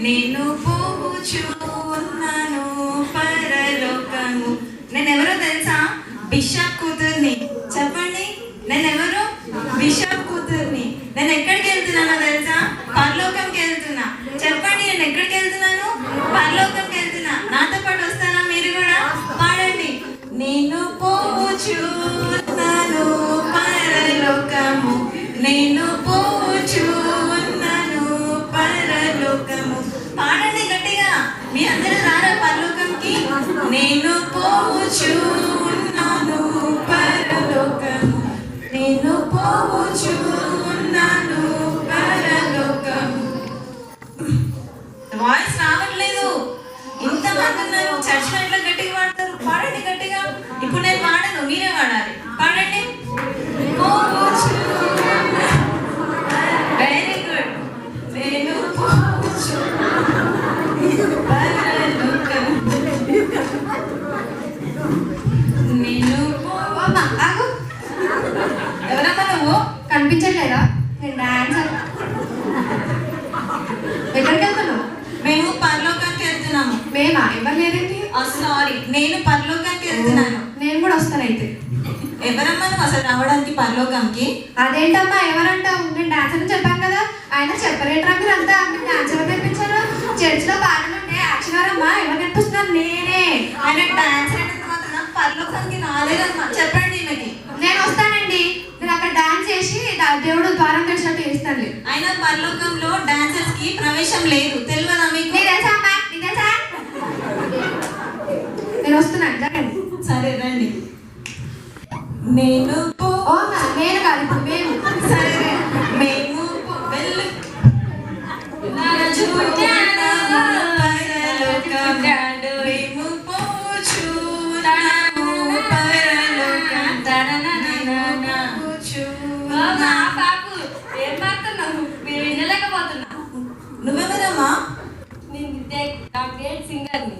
నేను పోవచ్చు ఉన్నాను పరలోకము. నేనెవరో తెలుసా? బిషప్ కూతుర్ని. చెప్పండి, నేనెవరు? బిషప్ కూతుర్ని. నేను ఎక్కడికి వెళ్తున్నానో తెలుసా? పరలోకంకి వెళ్తున్నా. చెప్పండి, నేను ఎక్కడికి వెళ్తున్నాను? పరలోకంకి వెళ్తున్నా. నాతో పాటు వస్తారా మీరు కూడా? పాడండి. నేను పోవచ్చు ఉన్నాను పరలోకము, నేను పోవచ్చు ఉన్నాను పరలోకము. పాడండి గట్టిగా. మీ అందరూ రారా పరలోకంకి? నేను పోవచ్చు ఉన్నాను పరలోకము, నేను పోవచ్చు ఉన్నాను పరలోకము. వాయిస్ రావట్లేదు. ఇంతమంది ఉన్నారు, చర్చ్ ఎట్లా గట్టిగా పాడతారు? పాడండి గట్టిగా. ఇప్పుడు నేను పాడను, మీరే పాడాలి. పాడండి. Very good. నేను పోవచ్చు పరలోకము, నేను ఆగు. ఎవరమ్మా నువ్వు? కనిపించట్లేదా? నేను డాన్సర్. ఎక్కడికి వెళ్తున్నావు? మేము పరలోకానికి వెళ్తున్నాము. మేమా? ఇవ్వలేదేంటి? సారీ, నేను పరలోకానికి వెళ్తున్నాను. నేను కూడా వస్తానైతే. ఎవరమ్మా నువ్వు అసలు రావడానికి పరలోకంకి? అదేంటమ్మా ఎవరంటావు? నేను డాన్సర్ అని చెప్పాను కదా. ఆయన చెప్పలేటరా మీరు అంతా? మీకు డాన్సర్ నేర్పించారు. చర్చిలో పాటలు ఉంటే యాక్షన్ అమ్మా ఎవరు నేర్పిస్తున్నారు? నేనే. ఆయన డాన్సర్ అయినంత మాత్రం పరలోకానికి రాలేదమ్మా. చెప్పండి ఈమెకి. నేను వస్తానండి. నేను అక్కడ డాన్స్ చేసి దేవుడు ద్వారం తెరిచినట్టు చేస్తాను. ఆయన పరలోకంలో డాన్సర్స్ కి ప్రవేశం లేదు. తెలియదా మీకు? తెలుసా అమ్మా? తెలుసా? నేను వస్తున్నాను, జరగండి. సరే రండి. నేను నేను కాదు, ఇప్పుడు మేము. సరే మేము వెళ్ళు. మేము పోవచ్చు నువ్వెవరమ్మా? సింగర్ని.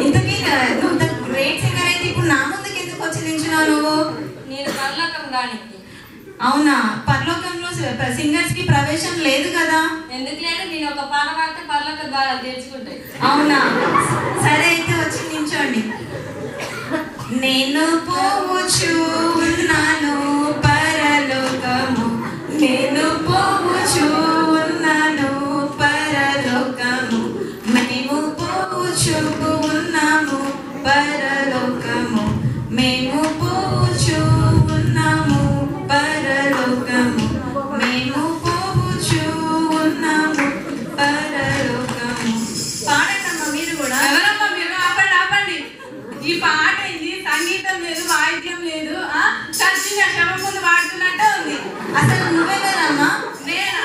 ఇంతకీ నువ్వు గ్రేట్ సింగర్ అయితే ఇప్పుడు నా ముందుకు ఎందుకు వచ్చి నించున్నావు నువ్వు? నేను పరలోకం దానికి. అవునా? పరలోకంలో సింగర్స్ కి ప్రవేశం లేదు కదా? ఎందుకు లేదు? నేను ఒక పాట పాడితే పరలోక ద్వారా తెరుచుకుంటాయి. అవునా? సరే అయితే వచ్చి నించోండి. నేను పోవచ్చు ఉన్నాను పరలోకము, నేను పోవచ్చు ఉన్నాను పరలోకము, మేము పోవచ్చు ఉన్నాము పరలోకము, మేము పోవచ్చు ఉన్నాము పరలోకము, మేము పోవచ్చు ఉన్నాము పరలోకము. పాడండమ్మా మీరు కూడా. ఎవరమ్మా మీరు? ఆపండి ఆపండి. ఈ పాట ఏంది? సంగీతం లేదు, వాయిద్యం లేదు. చర్చిగా శవం ముందు పాడుతున్నట్టే ఉంది. అసలు నువ్వెవరమ్మా? నేనా?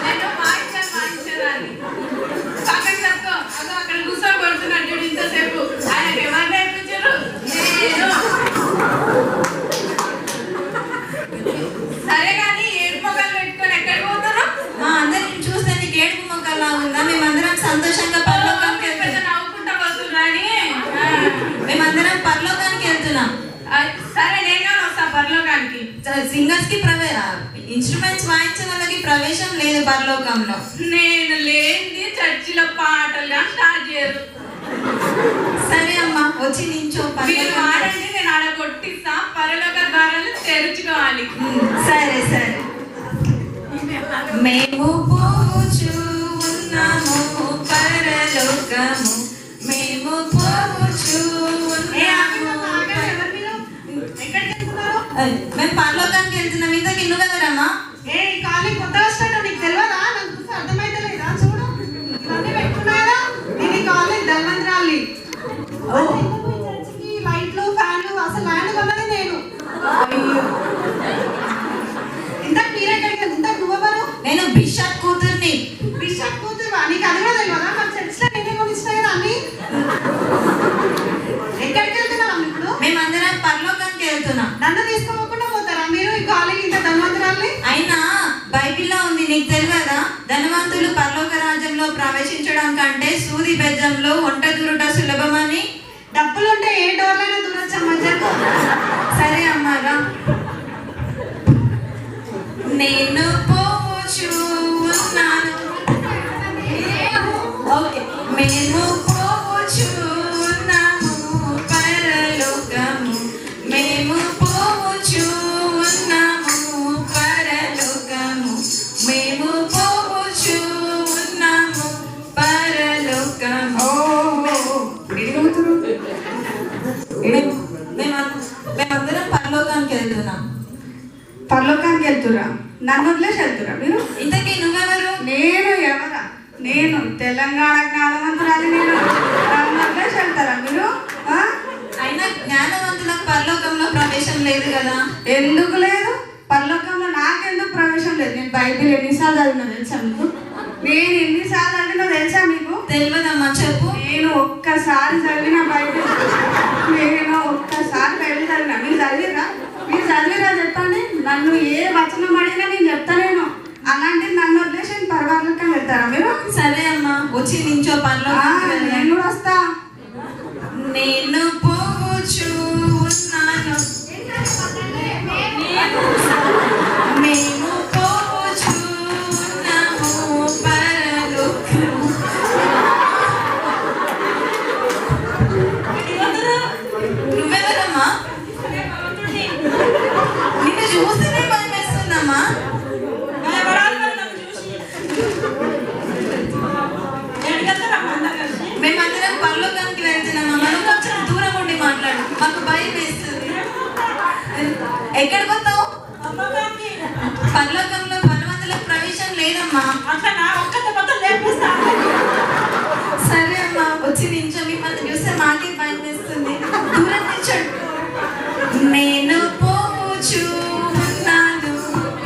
నేను వాయించేదాన్ని. పక్కకి తక్కువ అదో అక్కడ కూర్చొని కొడుతున్నట్టు చూడు ఇంతసేపు. ఆయనకి ఎవరు నేర్పించారు? నేను. సరే కానీ ఏడు మొక్కలు పెట్టుకొని ఎక్కడికి పోతారు? మా అందరిని చూస్తే నీకు ఏడుపు మొక్కలా ఉందా? మేమందరం సంతోషంగా పరలోకానికి వెళ్తున్నాం. నవ్వుకుంటా పోతున్నా అని. మేమందరం పరలోకానికి వెళ్తున్నాం. సరే నేను వస్తా పరలోకానికి. సింగర్స్ కి ఇన్స్ట్రుమెంట్స్ వాయించే వాళ్ళకి ప్రవేశం లేదు పరలోకంలో. నేను లేని చర్చిలో పాటలు స్టార్ట్ చేయరు. సరే అమ్మా, వచ్చి నించో. మీరు వాడండి, నేను ఆడ కొట్టిస్తా. పరలోక ద్వారాలు తెరుచుకోవాలి. సరే సరే. మేము పోవచ్చు ఉన్నాము పరలోకము, మేము పోవచ్చు మేము పరలోకానికి వెళ్తున్నాం. ఇంతకీ నువ్వెవరమ్మా? ఏ ఈ కాలి కొత్త వస్తాడు, నీకు తెలియదా? నాకు చూసి అర్థమైతే లేదా? చూడు ఇవన్నీ పెట్టుకున్నారా? ఇది కాలి ధన్వంతరాలి. లైట్లు ఫ్యాన్లు అసలు ల్యాండ్ కొన్నది నేను. ఇంతకు మీరెక్కడికి? ఇంతకు నువ్వెవరు? నేను బిషప్ కూతుర్ని. బిషప్ కూతురు? నీకు అది కూడా తెలియదా? మన చర్చిలో నేనే కొనిస్తా కదా అన్ని. ఎక్కడికి వెళ్తున్నాం ఇప్పుడు? మేమందరం పరలోకానికి వెళ్తున్నాం. నన్ను తీసుకోకుండా పోతారా మీరు? ఈ కాలేజీ ఇంత ధనవంతురాల్ని. అయినా బైబిల్లో ఉంది, నీకు తెలియదా? ధనవంతులు పరలోక రాజ్యంలో ప్రవేశించడం కంటే సూది బెజ్జంలో ఒంట దూరుట సులభమని. డబ్బులుంటే ఏ డోర్లైనా దూరొచ్చా మధ్యలో. సరే అమ్మా, రా. నేను పోవచ్చు ఉన్నాను. ఓకే, మేము పోవచ్చు ఉన్నాము పరలోకము. మేము పోవచ్చు ఉన్నాము పరలోకము. మేము పోవచ్చు ఉన్నాము పరలోకము. మేమందరం పరలోకానికి వెళ్తున్నాం. పరలోకానికి వెళ్తురా? నన్ను వదిలేసి వెళ్తురా మీరు? ఇంతకీ నువ్వెవరు? నేను ఎవరా? నేను తెలంగాణ జ్ఞానవంతురాలి. నేను నన్ను వదిలేసి వెళ్తారా మీరు? అయినా జ్ఞానవంతులకు పరలోకంలో ప్రవేశం లేదు కదా. ఎందుకు లేదు? పరలోకంలో నాకెందుకు ప్రవేశం లేదు? నేను బైబిల్ ఎన్నిసార్లు చదివినా తెలుసా మీకు? నేను ఎన్నిసార్లు చదివినా తెలుసా మీకు? తెలియదమ్మా, చెప్పు. నేను ఒక్కసారి చదివిన బైబిల్. నేను ఒక్కసారి బైబిల్ చదివినా. మీరు చదివిరా? మీరు చదివిరా చెప్పండి. నన్ను ఏ వచనం అడిగినా నేను చెప్తానేను. అలాంటి నన్ను వదిలేసి పరలోకం వెళ్తారా మీరు? సరే అమ్మా, వచ్చి నించో పరలోకానికి. నేను కూడా వస్తా. నేను పోవచ్చు ఉన్నాను. మేము పోవచ్చు ఉన్నాము పరలోకము. నువ్వెవరమ్మా? నిన్ను చూస్తేనే భయం వేస్తుందమ్మా. మేమందరం పరలోకానికి వెళ్తున్నామా? మనం కొంచెం దూరం ఉండి మాట్లాడు, మాకు భయం వేస్తుంది. ఎక్కడికి వస్తావు? పరలోకంలో బలవంతులకు ప్రవేశం లేదమ్మా. సరే అమ్మా, వచ్చి నించో. మిమ్మల్ని చూస్తే మాకే భయం వేస్తుంది. దూరం నించోండి. నేను పోవచ్చు ఉన్నాను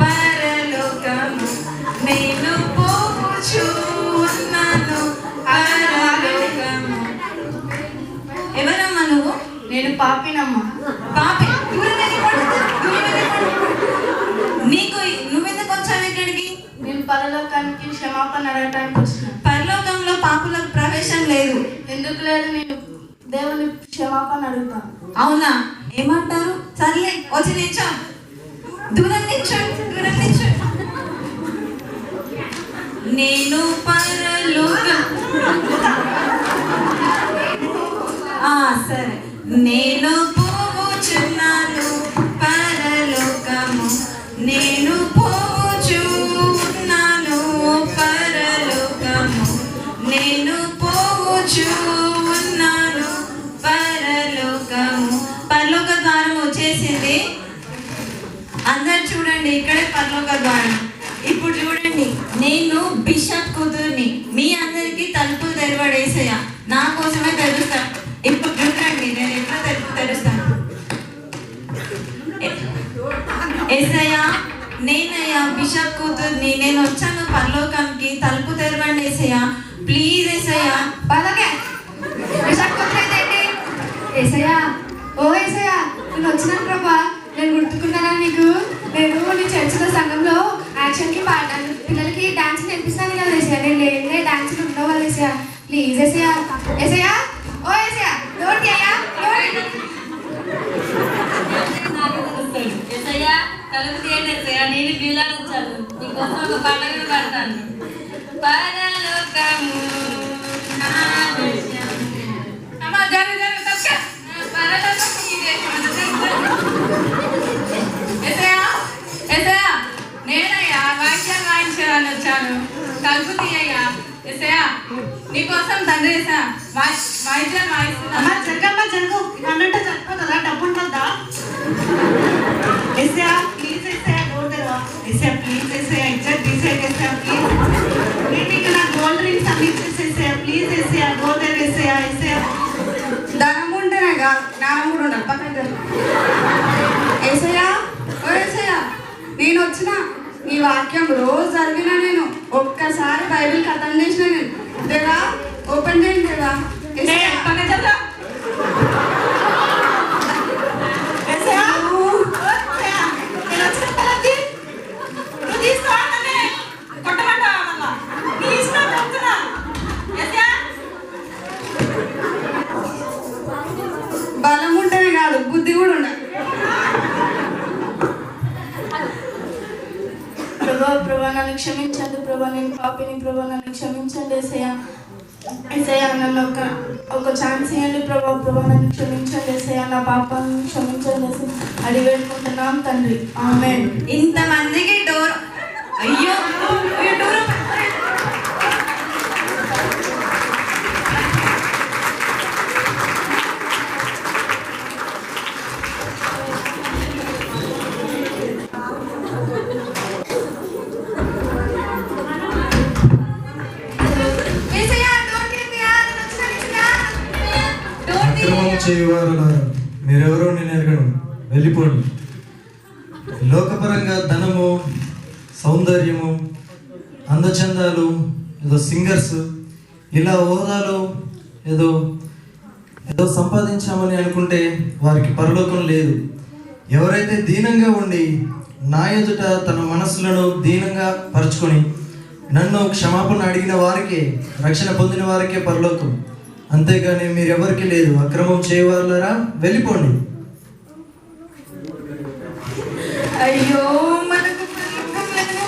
పరలోకము. నేను పోవచ్చు ఉన్నాను పరలోకము. ఎవరమ్మా నువ్వు? నేను పాపినమ్మా. పాపే? దూరం వెళ్ళిపోండి, దూరం వెళ్ళిపోండి. నీకు నువ్వెందుకు వచ్చావు ఇక్కడికి? నేను పరలోకానికి క్షమాపణ అడగటానికి వచ్చినాను. పరలోకంలో పాపులకు ప్రవేశం లేదు. ఎందుకు లేదు? నేను దేవుని క్షమాపణ అడుగుతాను. అవునా? ఏమంటారు? సర్లే, వచ్చి నిల్చో. దూరం నిల్చో, దూరం నిల్చో. నేను పరలోకం. సరే. నేను పోవచ్చున్నాను పరలోకము. నేను పోవచ్చు ఉన్నాను పరలోకము. నేను పోవచ్చు ఉన్నాను పరలోకము. పరలోక ద్వారం వచ్చేసింది. అందరు చూడండి, ఇక్కడే పరలోక ద్వారం. ఇప్పుడు చూడండి, నేను బిషప్ కూతుర్ని. మీ అందరికి తలుపులు తెరవడేసయ్యా, నా కోసమే తెరుస్తాను. ఇప్పుడు చూడండి, నేను ఎట్లా తెరుస్తాను. ఏసయ్యా, నేనయ్యా బిషప్ కూతుర్ని. నేను వచ్చాను పరలోకంకి. తలుపు తెరవండి ఏసయ్యా, ప్లీజ్ ఏసయ్యా. పలకే బిషప్ కూతురు ఏంటి? ఏసయ్యా, ఓ ఏసయ్యా, నేను వచ్చినాను ప్రభా. నేను గుర్తుకున్నానా నీకు? నేను నీ చర్చిలో సంఘంలో యాక్షన్కి పాడాను, పిల్లలకి డాన్స్ నేర్పిస్తాను కదా ఏసయ్యా. నేను లేదే డాన్స్లు ఉండవు కదా ఏసయ్యా, ప్లీజ్ ఏసయ్యా. ఏసయ్యా, ఓ ఏసయ్యా, డోర్ తీయ్యా, డోర్. ఏసయ్యా, తలుపు తీయండి ఏసయ్యా, నేను బ్యూలాలు వచ్చాను. నీకోసం ఒక పాట కూడా పాడతాను. పరలోకము నా దేశము. అమ్మా జరు జరు తక్క. పరలోకం ఇదే. ఏసయ్యా, ఏసయ్యా, నేనయ్యా వాయిద్యాలు వాయించాలని వచ్చాను. తలుపు తీయ్యా. ఏసయ్యా, నీకోసం తండ్రి ఏసయ్యా వాయిద్యాలు వాయిస్తున్నా. అమ్మా జరగమ్మా జరుగు, అన్నట్టు జరుపుతుందా? డబ్బు ఉంటుందా? ఏసయ్యా ప్లీజ్, ఏసయ్యా డోర్ తెరవా. ఏసయ్యా ప్లీజ్, ఏసయ్యా ఇజ్జత్ తీసేయండి ఏసయ్యా ప్లీజ్. నేను నీకు నా గోల్డ్ రింగ్స్ అన్ని ఇచ్చేసేసయ్యా ప్లీజ్. ఏసయ్యా డోర్ తెరేసయ్యా. ఏసయ్యా ధనం ఉంటేనే కాదు, జ్ఞానం కూడా ఉండాలి. పక్కన జరుగు. ఏసయ్యా, ఓ ఏసయ్యా, నేను వచ్చిన నీ వాక్యం రోజు చదివినా. నేను ఒక్కసారి బైబిల్ ఖతం చేసిన. నేను దేవా ఓపెన్ చేయండి దేవా. ఏసయ్యా, పక్కన జరుగు. ఏసయ్యా, నేను వచ్చిన తలకి నువ్వు తీసుకోవాలనే కొట్టమంటావా? మళ్ళా నీ ఇష్టం చెప్తున్నా. ఏసయ్యా బలం ఉంటేనే కాదు, బుద్ధి కూడా ఉండాలి. నన్ను క్షమించండి ప్రభా, నేను పాపిని ప్రభా, నన్ను క్షమించండి ఏసయ్యా. ఏసయ్యా నన్ను ఒక ఛాన్స్ ఇవ్వండి ప్రభా, నన్ను క్షమించండి ఏసయ్యా, నా పాపాలను క్షమించండి ఏసయ్యా. అడిగి పెట్టుకుంటున్నాం తండ్రి, ఆమేన్. ఇంతమందికి డోర్ అయ్యో ఈ డోర్ ఏసయ్యా డోర్ తీయా, నేను వచ్చినా అక్రమం చేయవారులారా, మీరెవరో నేను ఎరగను, వెళ్ళిపోండి. లోకపరంగా ధనము, సౌందర్యము, అందచందాలు, ఏదో సింగర్స్, ఇలా హోదాలు ఏదో ఏదో సంపాదించామని అనుకుంటే వారికి పరలోకం లేదు. ఎవరైతే దీనంగా ఉండి నా ఎదుట తన మనసులను దీనంగా పరుచుకొని నన్ను క్షమాపణ అడిగిన వారికే, రక్షణ పొందిన వారికే పరలోకం, అంతేగాని మీరెవరికి లేదు. అక్రమం చేయవారులారా, వెళ్ళిపోండి. అయ్యో మనకు పరలోకం లేదు.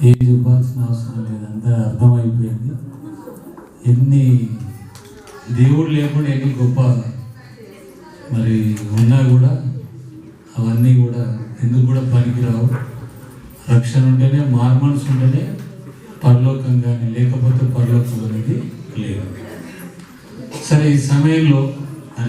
ఏది ఇవ్వాల్సిన అవసరం లేదు, అంతా అర్థమైపోయింది. ఎన్ని దేవుడు లేకుండా ఎన్ని గొప్ప మరి ఉన్నా కూడా అవన్నీ కూడా ఎందుకు కూడా పనికిరావు. రక్షణ ఉంటేనే, మారుమనసు ఉంటేనే పరలోకం, కానీ లేకపోతే పరలోకం అనేది లేదు. సరే, ఈ సమయంలో